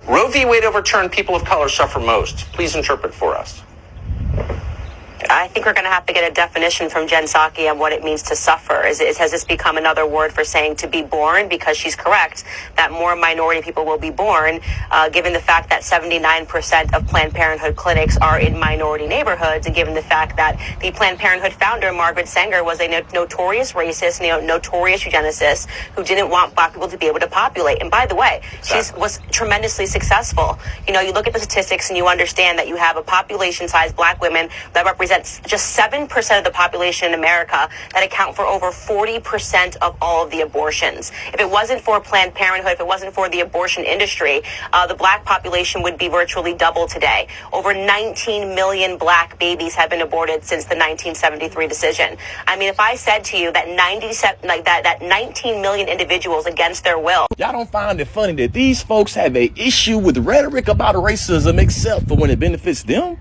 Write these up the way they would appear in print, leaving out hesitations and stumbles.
Roe v. Wade overturned, people of color suffer most. Please interpret for us. I think we're going to have to get a definition from Jen Psaki on what it means to suffer. Has this become another word for saying to be born? Because she's correct that more minority people will be born, given the fact that 79% of Planned Parenthood clinics are in minority neighborhoods, and given the fact that the Planned Parenthood founder, Margaret Sanger, was a notorious racist, notorious eugenicist who didn't want black people to be able to populate. And by the way, she was tremendously successful. You look at the statistics and you understand that you have a population-sized black women that represent just 7% of the population in America that account for over 40% of all of the abortions. If it wasn't for Planned Parenthood, if it wasn't for the abortion industry, the black population would be virtually double today. Over 19 million black babies have been aborted since the 1973 decision. I mean, if I said to you that 19 million individuals against their will. Y'all don't find it funny that these folks have an issue with rhetoric about racism except for when it benefits them?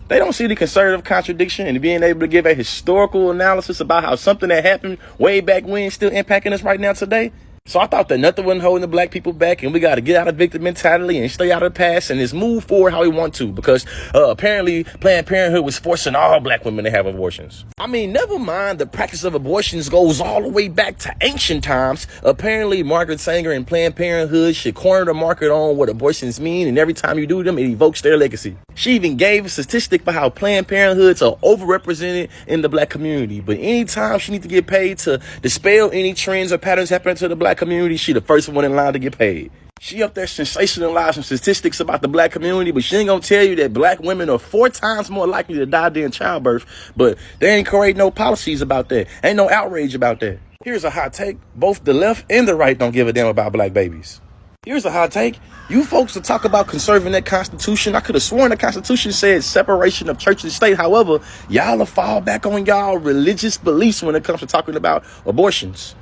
They don't see the conservative contradiction in being able to give a historical analysis about how something that happened way back when is still impacting us right now today. So I thought that nothing wasn't holding the black people back, and we got to get out of victim mentality and stay out of the past and just move forward how we want to, because apparently Planned Parenthood was forcing all black women to have abortions. I mean, never mind the practice of abortions goes all the way back to ancient times. Apparently Margaret Sanger and Planned Parenthood should corner the market on what abortions mean, and every time you do them, it evokes their legacy. She even gave a statistic about how Planned Parenthoods are overrepresented in the black community, but anytime she needs to get paid to dispel any trends or patterns happening to the black community, she the first one in line to get paid. She up there sensationalizing statistics about the black community, but she ain't gonna tell you that black women are 4 times more likely to die during childbirth, but they ain't create no policies about that. Ain't no outrage about that. Here's a hot take. Both the left and the right don't give a damn about black babies. Here's a hot take. You folks to talk about conserving that Constitution. I could have sworn the Constitution said separation of church and state. However, y'all will fall back on y'all religious beliefs when it comes to talking about abortions.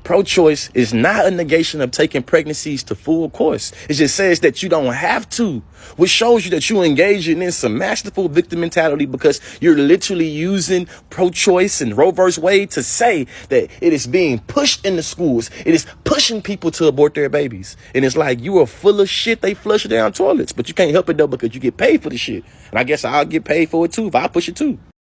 Pro-choice is not a negation of taking pregnancies to full course. It just says that you don't have to, which shows you that you're engaging in some masterful victim mentality, because you're literally using pro-choice and Roe v. Wade to say that it is being pushed in the schools. It is pushing people to abort their babies. And it's like you are full of shit they flush down toilets, but you can't help it though because you get paid for the shit. And I guess I'll get paid for it too if I push it too.